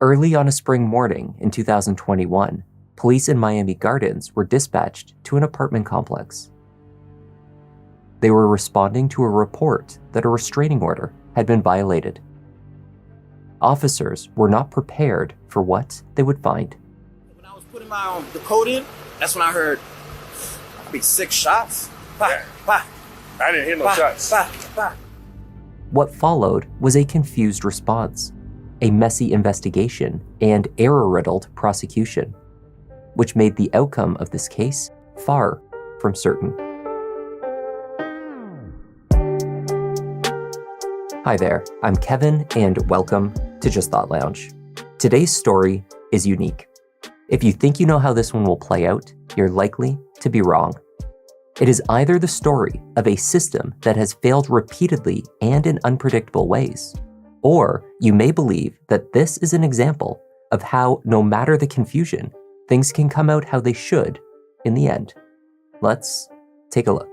Early on a spring morning in 2021, police in Miami Gardens were dispatched to an apartment complex. They were responding to a report that a restraining order had been violated. Officers were not prepared for what they would find. When I was putting the code in, that's when I heard maybe 6 shots. Bah, bah. I didn't hear no shots. Bah, bah. What followed was a confused response, a messy investigation, and error-riddled prosecution, which made the outcome of this case far from certain. Hi there, I'm Kevin, and welcome to Just Thought Lounge. Today's story is unique. If you think you know how this one will play out, you're likely to be wrong. It is either the story of a system that has failed repeatedly and in unpredictable ways, or you may believe that this is an example of how, no matter the confusion, things can come out how they should in the end. Let's take a look.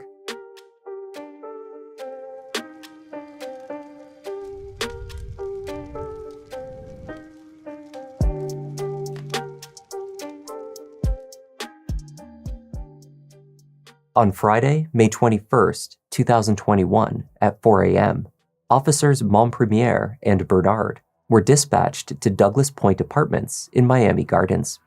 On Friday, May 21st, 2021, at 4 a.m., officers Montpremier and Bernard were dispatched to Douglas Point Apartments in Miami Gardens.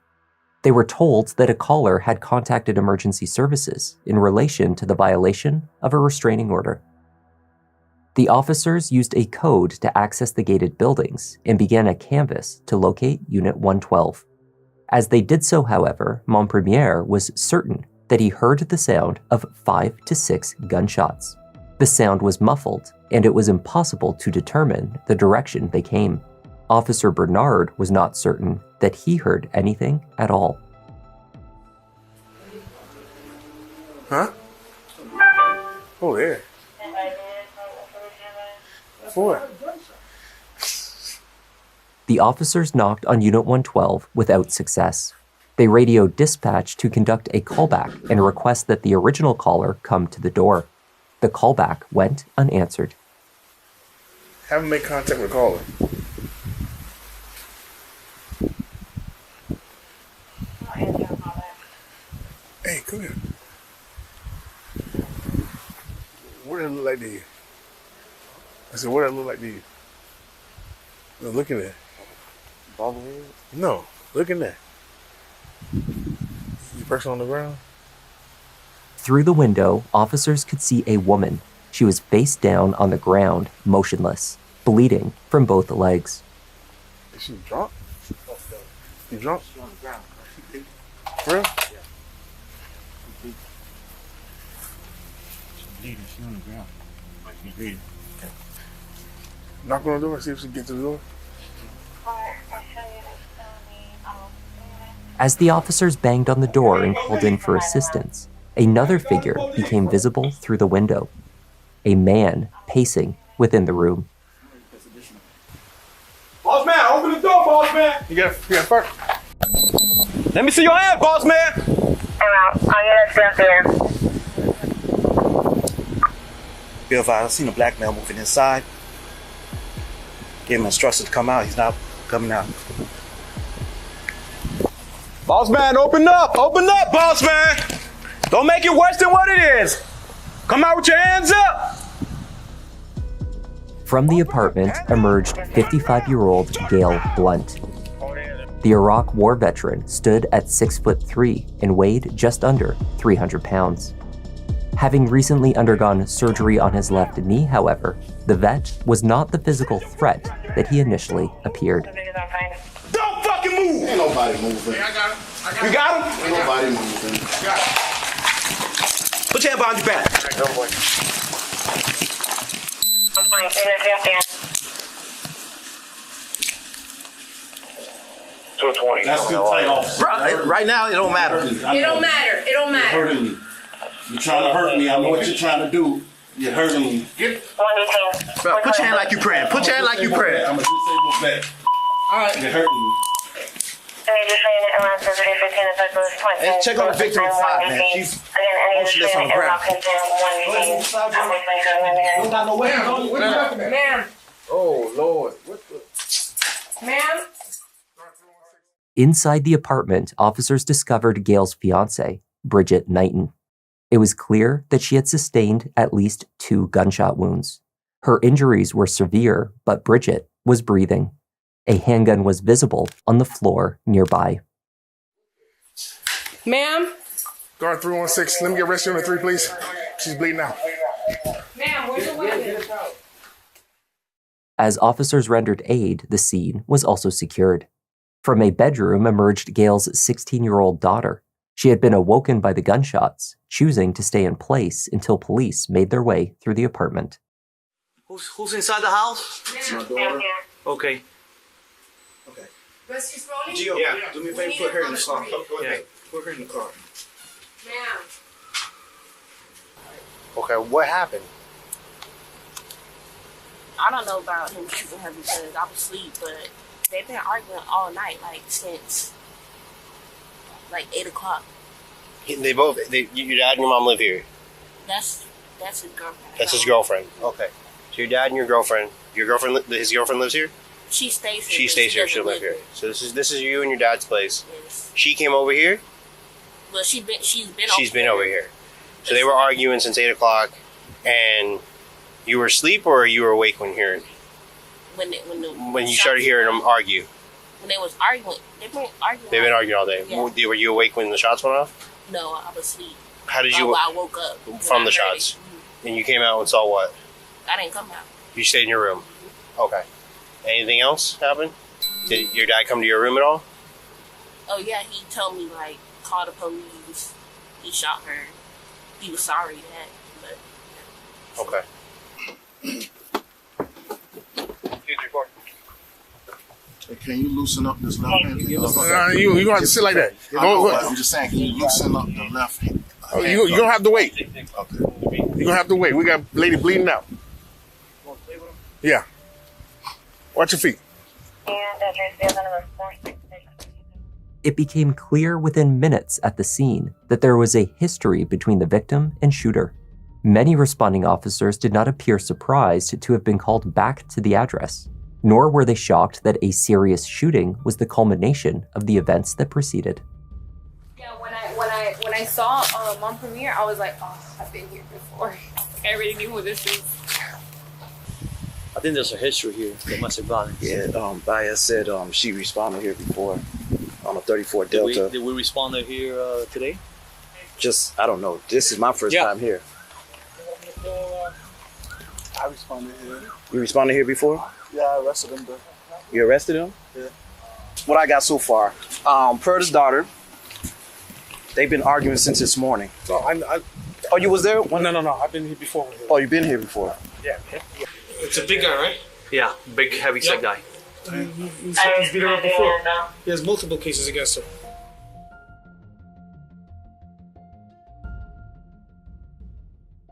They were told that a caller had contacted emergency services in relation to the violation of a restraining order. The officers used a code to access the gated buildings and began a canvass to locate Unit 112. As they did so, however, Montpremier was certain that he heard the sound of 5 to 6 gunshots. The sound was muffled, and it was impossible to determine the direction they came. Officer Bernard was not certain that he heard anything at all. Huh? Oh, there. What? The officers knocked on Unit 112 without success. They radioed dispatch to conduct a callback and request that the original caller come to the door. The callback went unanswered. Have him make contact with the caller. Hey, come here. What does it look like to you? I said, what does it look like to you? No, look in there. Bobblehead? No, look in there. You person on the ground? Through the window, officers could see a woman. She was face down on the ground, motionless, bleeding from both legs. Is she drunk? You drunk? She's on the ground. For real? Yeah. She's bleeding. She's on the ground. She's bleeding. Knock on the door, see if she can get to the door. As the officers banged on the door and called in for assistance, another figure became visible through the window. A man pacing within the room. Boss man, open the door, boss man. You got first. Let me see your hand, boss man. Bill, if I seen a black male moving inside, gave him instructions to come out. He's not coming out. Boss man, open up, boss man. Don't make it worse than what it is. Come out with your hands up. From the apartment emerged 55-year-old Gail Blunt. The Iraq War veteran stood at 6'3" and weighed just under 300 pounds. Having recently undergone surgery on his left knee, however, the vet was not the physical threat that he initially appeared. Don't fucking move. Ain't nobody moving. I got him. You got him? Ain't nobody moving. Put your hand behind your back. That's too tight off. Right now, it don't matter. It don't matter. You're hurting me. You're trying to hurt me. I know what you're trying to do. You're hurting me. Bro, put your hand like you praying. Put your hand like you praying. I'm a disabled vet. All right. You're hurting me. Hey, check on the victim inside, man. She's motionless on the ground. Don't got no way. Ma'am. Oh, Lord. What the? Ma'am. Inside the apartment, officers discovered Gail's fiancée, Bridget Knighton. It was clear that she had sustained at least 2 gunshot wounds. Her injuries were severe, but Bridget was breathing. A handgun was visible on the floor nearby. Ma'am? Guard 316, let me get rescue unit 3, please. She's bleeding out. Ma'am, where's your weapon? As officers rendered aid, the scene was also secured. From a bedroom emerged Gail's 16-year-old daughter. She had been awoken by the gunshots, choosing to stay in place until police made their way through the apartment. Who's inside the house? Ma'am. Okay. Rescue rolling? Gio, yeah. Do me a favor, put her in the car. Yeah, put her in the car. Ma'am. Okay, what happened? I don't know about him shooting her because I was asleep, but they've been arguing all night, like since like 8 o'clock. Your dad and your mom live here. That's his girlfriend. That's his girlfriend. Okay. So your dad and your girlfriend, his girlfriend lives here? She stays here. She stays here, she'll live here. So this is you and your dad's place. Yes. She came over here? Well, she's been over here. So they were arguing since 8 o'clock, and you were asleep or you were awake when hearing? When you started hearing them argue? When they was arguing, they've been arguing. They've been arguing all day. Yeah. Were you awake when the shots went off? No, I was asleep. How did you? I woke up from the shots. And you came out and saw what? I didn't come out. You stayed in your room. Okay. Anything else happen? Did your dad come to your room at all? Oh yeah, he told me like call the police. He shot her. He was sorry that, but. Okay. Hey, can you loosen up this left hand? You don't have to sit like that. I'm just saying, can you loosen up the left hand? Oh, you don't have to wait. Okay. You're going to have to wait. We got lady bleeding out. Yeah. Watch your feet. It became clear within minutes at the scene that there was a history between the victim and shooter. Many responding officers did not appear surprised to have been called back to the address, nor were they shocked that a serious shooting was the culmination of the events that preceded. Yeah, when I saw Mom Premiere, I was like, oh, I've been here before. I already knew who this is. I think there's a history here, domestic violence. Yeah, Baez said she responded here before on a 34 Delta. Did we respond here today? I don't know. This is my first time here. I responded here. You responded here before? Yeah, I arrested him. You arrested him? Yeah. What I got so far, per his daughter, they've been arguing since this morning. No, Oh, you was there? No. I've been here before. Oh, you've been here before? Yeah. It's a big guy, right? Yeah, big, heavy set guy. He's been around before. He has multiple cases against him.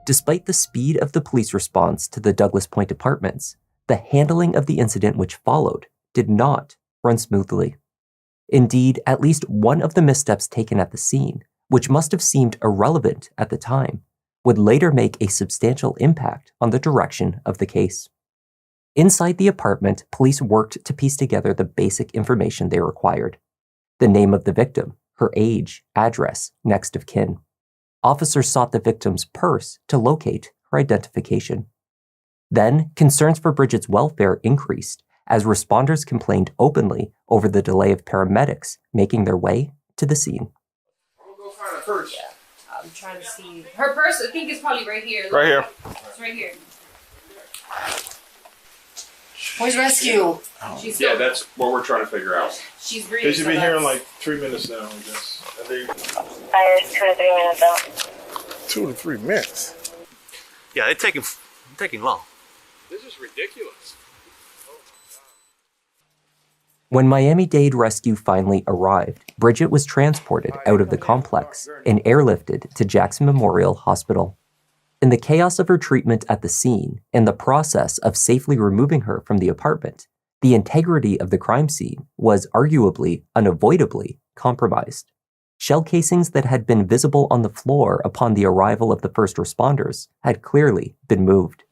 Despite the speed of the police response to the Douglas Point apartments, the handling of the incident which followed did not run smoothly. Indeed, at least one of the missteps taken at the scene, which must have seemed irrelevant at the time, would later make a substantial impact on the direction of the case. Inside the apartment, police worked to piece together the basic information they required: the name of the victim, her age, address, next of kin. Officers sought the victim's purse to locate her identification. Then, concerns for Bridget's welfare increased as responders complained openly over the delay of paramedics making their way to the scene. We'll go find her purse. Yeah, I'm trying to see. Her purse, I think, is probably right here. Right here. It's right here. Where's rescue? She's still, that's what we're trying to figure out. she's breathing. They should be here in like 3 minutes now, I guess. And they, 2 to 3 minutes. Yeah, they're taking long. This is ridiculous. When Miami-Dade rescue finally arrived, Bridget was transported out of the complex and airlifted to Jackson Memorial Hospital. In the chaos of her treatment at the scene and the process of safely removing her from the apartment, the integrity of the crime scene was arguably, unavoidably compromised. Shell casings that had been visible on the floor upon the arrival of the first responders had clearly been moved.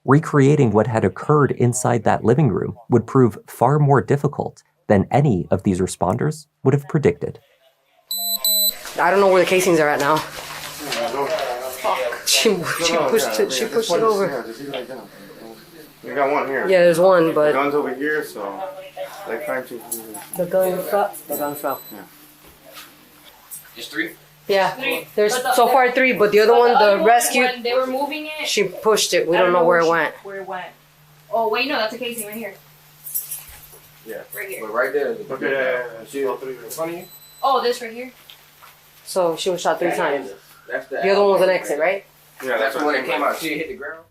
Recreating what had occurred inside that living room would prove far more difficult than any of these responders would have predicted. I don't know where the casings are at now. Fuck. She pushed it over. We got one here. Yeah, there's one, but... The gun's over here, so... They trying to... The gun fell. Yeah. Just 3? Yeah, there's so far 3, but the other one, the rescue... When they were moving it... She pushed it. We don't know where it went. Oh, wait, no, that's a casing right here. Yeah. Right here. But right there. Okay, see all 3 in front of you? Oh, this right here? So she was shot 3 times. That's The other one was an exit, right? Yeah, that's when it came out. She hit the ground.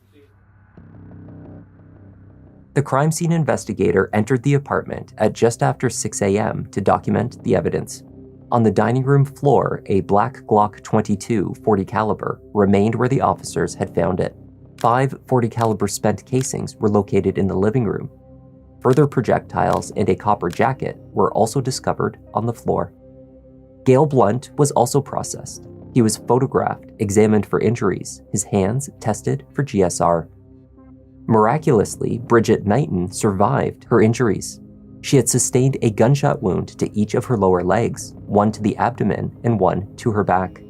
The crime scene investigator entered the apartment at just after 6 a.m. to document the evidence. On the dining room floor, a black Glock 22 .40 caliber remained where the officers had found it. 5 .40 caliber spent casings were located in the living room. Further projectiles and a copper jacket were also discovered on the floor. Gale Blunt was also processed. He was photographed, examined for injuries, his hands tested for GSR. Miraculously, Bridget Knighton survived her injuries. She had sustained a gunshot wound to each of her lower legs, one to the abdomen and one to her back.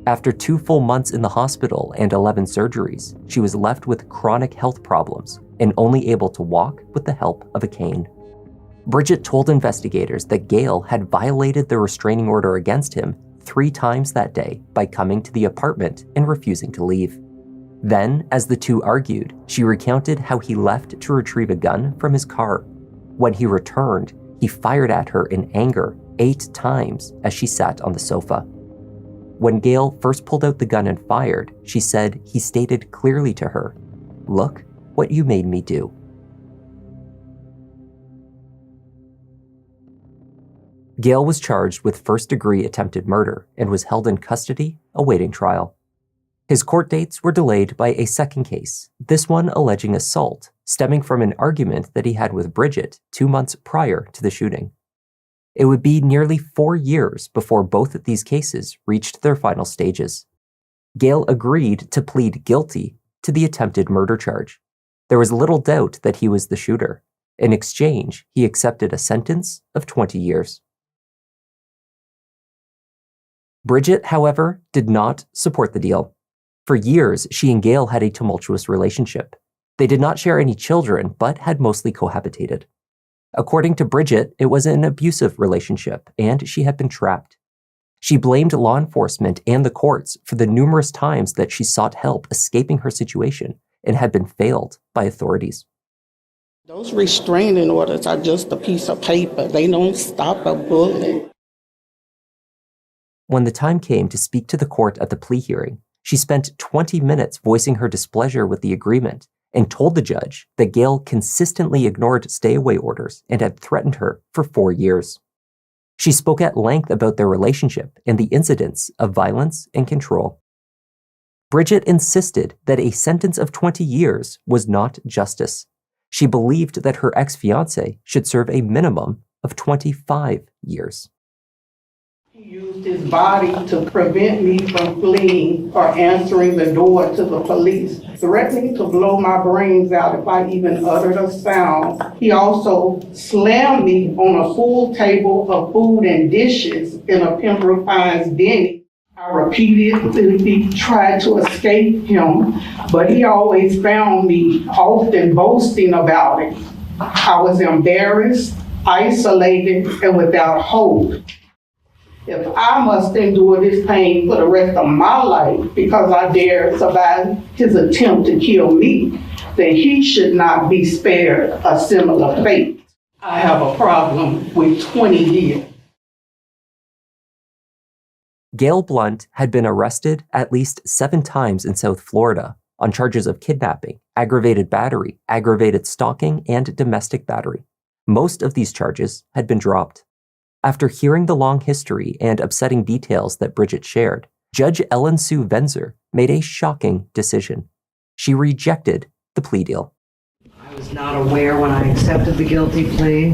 After 2 full months in the hospital and 11 surgeries, she was left with chronic health problems and only able to walk with the help of a cane. Bridget told investigators that Gale had violated the restraining order against him 3 times that day by coming to the apartment and refusing to leave. Then, as the two argued, she recounted how he left to retrieve a gun from his car. When he returned, he fired at her in anger 8 times as she sat on the sofa. When Gale first pulled out the gun and fired, she said he stated clearly to her, "Look what you made me do." Gale was charged with first-degree attempted murder and was held in custody awaiting trial. His court dates were delayed by a second case, this one alleging assault, stemming from an argument that he had with Bridget 2 months prior to the shooting. It would be nearly 4 years before both of these cases reached their final stages. Gale agreed to plead guilty to the attempted murder charge. There was little doubt that he was the shooter. In exchange, he accepted a sentence of 20 years. Bridget, however, did not support the deal. For years, she and Gale had a tumultuous relationship. They did not share any children, but had mostly cohabitated. According to Bridget, it was an abusive relationship, and she had been trapped. She blamed law enforcement and the courts for the numerous times that she sought help escaping her situation and had been failed by authorities. Those restraining orders are just a piece of paper. They don't stop a bullet. When the time came to speak to the court at the plea hearing, she spent 20 minutes voicing her displeasure with the agreement and told the judge that Gale consistently ignored stay-away orders and had threatened her for 4 years. She spoke at length about their relationship and the incidents of violence and control. Bridget insisted that a sentence of 20 years was not justice. She believed that her ex-fiancé should serve a minimum of 25 years. He used his body to prevent me from fleeing or answering the door to the police, threatening to blow my brains out if I even uttered a sound. He also slammed me on a full table of food and dishes in a Pembroke Pines Denny. I repeatedly tried to escape him, but he always found me often boasting about it. I was embarrassed, isolated, and without hope. If I must endure this pain for the rest of my life because I dare survive his attempt to kill me, then he should not be spared a similar fate. I have a problem with 20 years. Gale Blunt had been arrested at least 7 times in South Florida on charges of kidnapping, aggravated battery, aggravated stalking, and domestic battery. Most of these charges had been dropped. After hearing the long history and upsetting details that Bridget shared, Judge Ellen Sue Venzer made a shocking decision. She rejected the plea deal. I was not aware when I accepted the guilty plea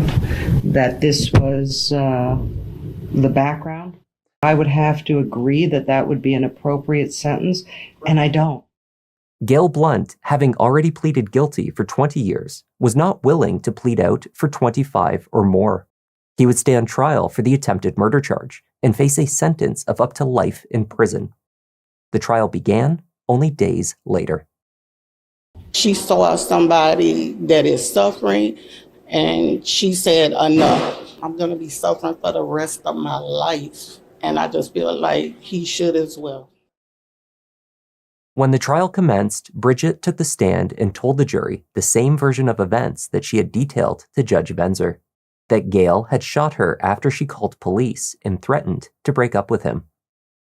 that this was the background. I would have to agree that that would be an appropriate sentence, and I don't. Gale Blunt, having already pleaded guilty for 20 years, was not willing to plead out for 25 or more. He would stand trial for the attempted murder charge and face a sentence of up to life in prison. The trial began only days later. She saw somebody that is suffering, and she said, enough. I'm going to be suffering for the rest of my life. And I just feel like he should as well. When the trial commenced, Bridget took the stand and told the jury the same version of events that she had detailed to Judge Benzer, that Gail had shot her after she called police and threatened to break up with him.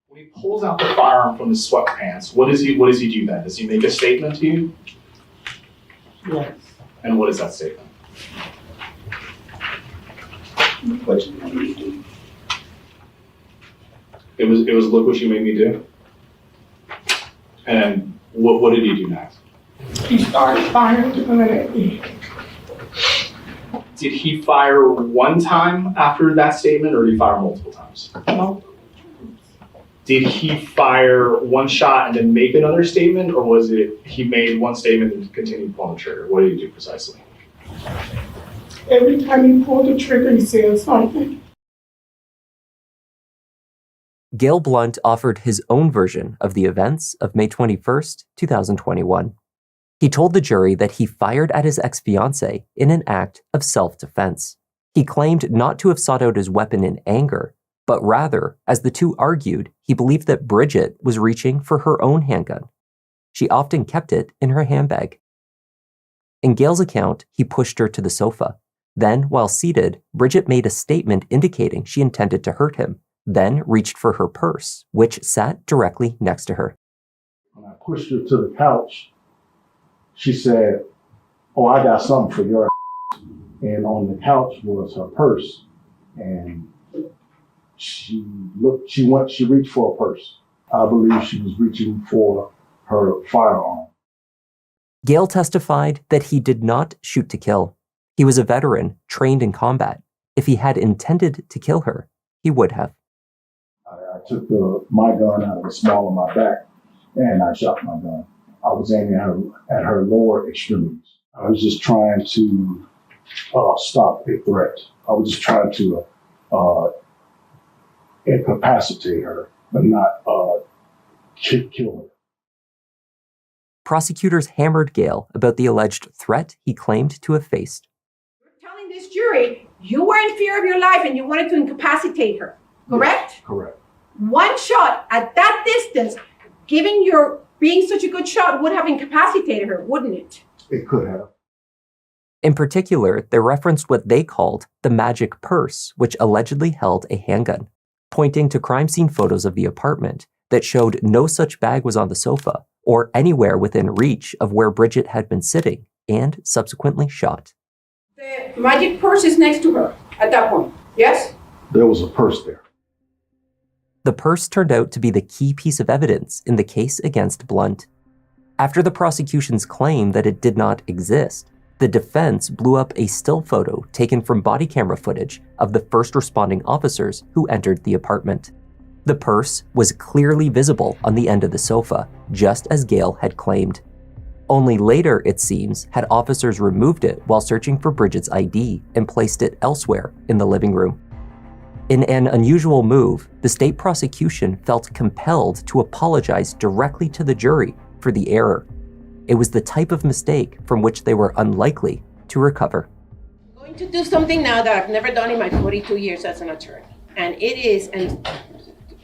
When he pulls out the firearm from his sweatpants, what does he do then? Does he make a statement to you? Yes. And what is that statement? What you want me to do? It was look what you made me do. And what did he do next? He started firing at me. Did he fire one time after that statement, or did he fire multiple times? No. Did he fire one shot and then make another statement, or was it he made one statement and continued pulling the trigger? What did he do precisely? Every time he pulled the trigger, he said something. Gail Blunt offered his own version of the events of May 21st, 2021. He told the jury that he fired at his ex-fiancée in an act of self-defense. He claimed not to have sought out his weapon in anger, but rather, as the two argued, he believed that Bridget was reaching for her own handgun. She often kept it in her handbag. In Gail's account, he pushed her to the sofa. Then, while seated, Bridget made a statement indicating she intended to hurt him, then reached for her purse, which sat directly next to her. When I pushed her to the couch, she said, "Oh, I got something for your ass." And on the couch was her purse. And she reached for a purse. I believe she was reaching for her firearm. Gail testified that he did not shoot to kill. He was a veteran trained in combat. If he had intended to kill her, he would have. I took my gun out of the small of my back and I shot my gun. I was aiming at her lower extremities. I was just trying to stop a threat. I was just trying to incapacitate her, but not kill her. Prosecutors hammered Gail about the alleged threat he claimed to have faced. You're telling this jury you were in fear of your life and you wanted to incapacitate her, correct? Yes, correct. One shot at that distance, given your being such a good shot, would have incapacitated her, wouldn't it? It could have. In particular, they referenced what they called the magic purse, which allegedly held a handgun, pointing to crime scene photos of the apartment that showed no such bag was on the sofa or anywhere within reach of where Bridget had been sitting and subsequently shot. The magic purse is next to her at that point, yes? There was a purse there. The purse turned out to be the key piece of evidence in the case against Blunt. After the prosecution's claim that it did not exist, the defense blew up a still photo taken from body camera footage of the first responding officers who entered the apartment. The purse was clearly visible on the end of the sofa, just as Gail had claimed. Only later, it seems, had officers removed it while searching for Bridget's ID and placed it elsewhere in the living room. In an unusual move, the state prosecution felt compelled to apologize directly to the jury for the error. It was the type of mistake from which they were unlikely to recover. I'm going to do something now that I've never done in my 42 years as an attorney. And it is, and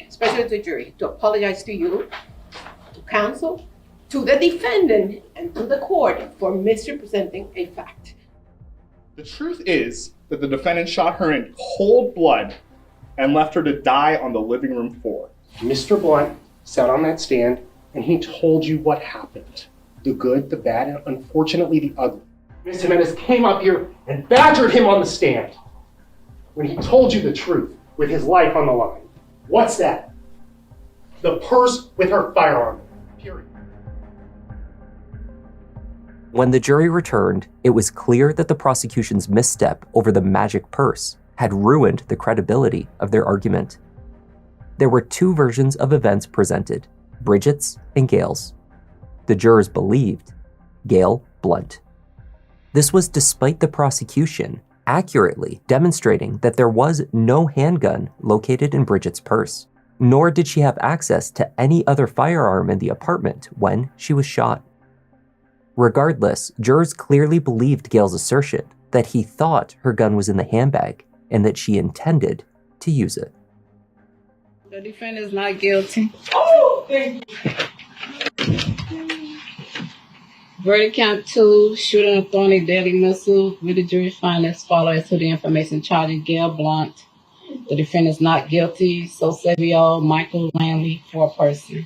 especially to the jury, to apologize to you, to counsel, to the defendant, and to the court for misrepresenting a fact. The truth is that the defendant shot her in cold blood and left her to die on the living room floor. Mr. Blunt sat on that stand and he told you what happened. The good, the bad, and unfortunately the ugly. Ms. Jimenez came up here and badgered him on the stand when he told you the truth with his life on the line. What's that? The purse with her firearm, period. When the jury returned, it was clear that the prosecution's misstep over the magic purse had ruined the credibility of their argument. There were two versions of events presented, Bridget's and Gail's. The jurors believed Gail Blunt. This was despite the prosecution accurately demonstrating that there was no handgun located in Bridget's purse, nor did she have access to any other firearm in the apartment when she was shot. Regardless, jurors clearly believed Gail's assertion that he thought her gun was in the handbag and that she intended to use it. The defendant is not guilty. Verdict count 2, shooting of throwing a deadly missile, with the jury find as follows as to the information charging Gail Blunt. The defendant is not guilty. So Savio, Michael Lanley, 4 person.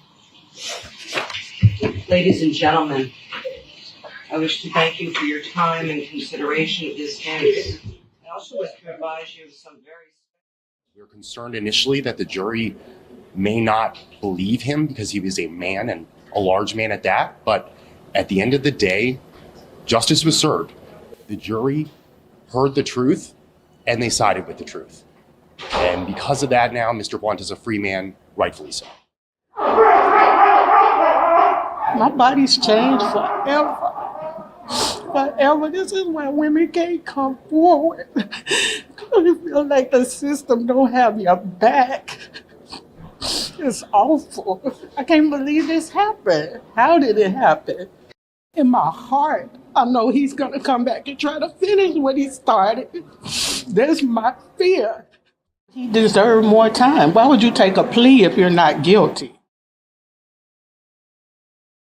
Ladies and gentlemen, I wish to thank you for your time and consideration of this case. I also wish to advise you of some very... We were concerned initially that the jury may not believe him because he was a man and a large man at that, but at the end of the day, justice was served. The jury heard the truth and they sided with the truth. And because of that now, Mr. Blunt is a free man, rightfully so. My body's changed forever. Forever. This is why women can't come forward. I feel like the system don't have your back. It's awful. I can't believe this happened. How did it happen? In my heart, I know he's gonna come back and try to finish what he started. That's my fear. He deserved more time. Why would you take a plea if you're not guilty?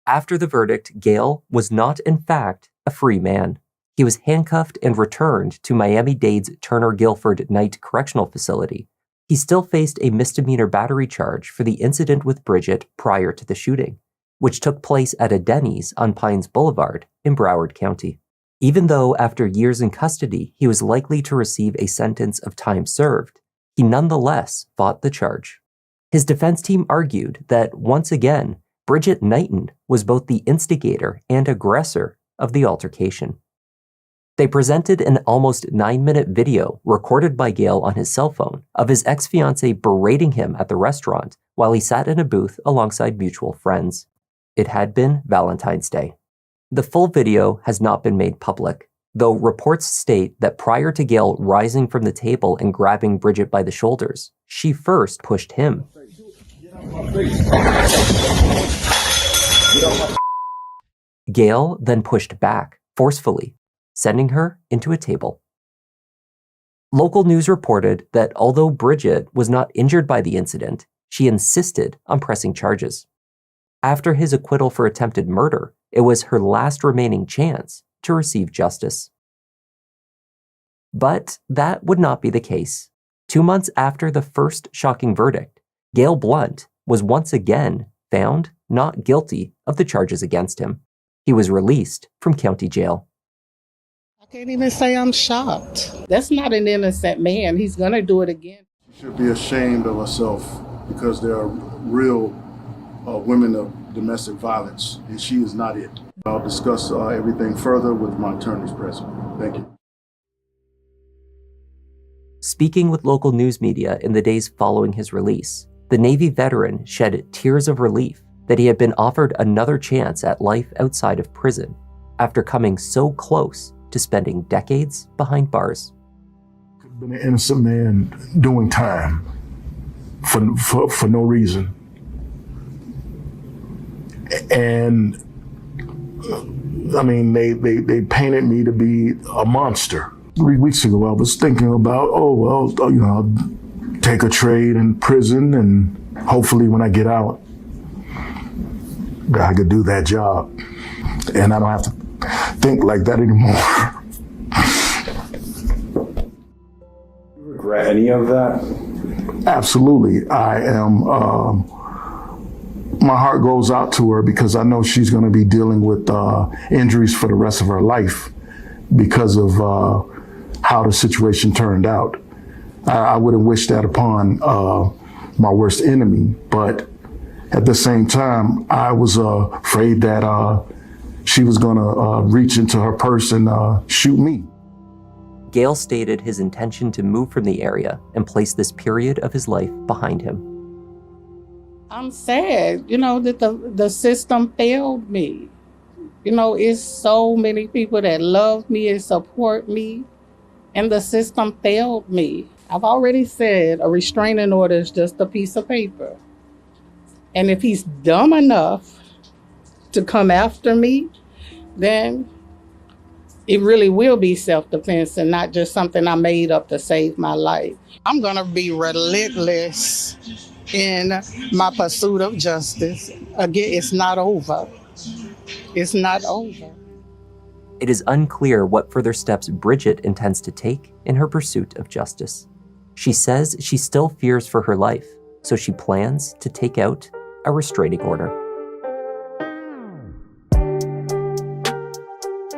After the verdict, Gail was not, in fact, a free man. He was handcuffed and returned to Miami-Dade's Turner Guilford Night Correctional Facility. He still faced a misdemeanor battery charge for the incident with Bridget prior to the shooting, which took place at a Denny's on Pines Boulevard in Broward County. Even though after years in custody, he was likely to receive a sentence of time served, he nonetheless fought the charge. His defense team argued that, once again, Bridget Knighton was both the instigator and aggressor of the altercation. They presented an almost 9-minute video recorded by Gail on his cell phone of his ex-fiancée berating him at the restaurant while he sat in a booth alongside mutual friends. It had been Valentine's Day. The full video has not been made public, though reports state that prior to Gail rising from the table and grabbing Bridget by the shoulders, she first pushed him. Gail then pushed back forcefully, sending her into a table. Local news reported that although Bridget was not injured by the incident, she insisted on pressing charges. After his acquittal for attempted murder, it was her last remaining chance to receive justice. But that would not be the case. 2 months after the first shocking verdict, Gail Blunt was once again found not guilty of the charges against him. He was released from county jail. I can't even say I'm shocked. That's not an innocent man. He's gonna do it again. She should be ashamed of herself because there are real women of domestic violence, and she is not it. I'll discuss everything further with my attorneys present. Thank you. Speaking with local news media in the days following his release, the Navy veteran shed tears of relief that he had been offered another chance at life outside of prison after coming so close to spending decades behind bars. Could have been an innocent man doing time for no reason. And I mean, they painted me to be a monster. 3 weeks ago, I was thinking about, I'll take a trade in prison, and hopefully when I get out, I could do that job. And I don't have to think like that anymore. You regret any of that? Absolutely. I am, my heart goes out to her because I know she's going to be dealing with injuries for the rest of her life because of how the situation turned out. I wouldn't wish that upon my worst enemy, but at the same time, I was afraid that she was going to reach into her purse and shoot me. Gail stated his intention to move from the area and place this period of his life behind him. I'm sad, that the system failed me. It's so many people that love me and support me, And the system failed me. I've already said a restraining order is just a piece of paper. And if he's dumb enough to come after me, then it really will be self-defense and not just something I made up to save my life. I'm gonna be relentless in my pursuit of justice. Again, it's not over. It's not over. It is unclear what further steps Bridget intends to take in her pursuit of justice. She says she still fears for her life, so she plans to take out a restraining order.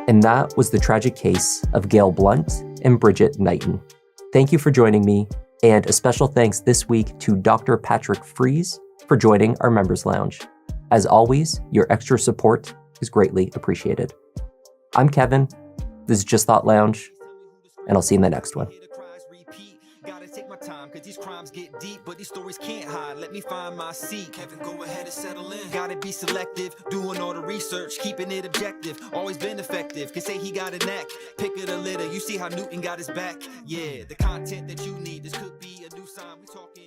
And that was the tragic case of Gail Blunt and Bridget Knighton. Thank you for joining me, and a special thanks this week to Dr. Patrick Fries for joining our Members Lounge. As always, your extra support is greatly appreciated. I'm Kevin, this is Just Thought Lounge, and I'll see you in the next one. Cause these crimes get deep, but these stories can't hide. Let me find my seat. Kevin, go ahead and settle in. Gotta be selective, doing all the research, keeping it objective. Always been effective, can say he got a knack. Pick of the litter, you see how Newton got his back. Yeah, the content that you need, this could be a new sign. We talking.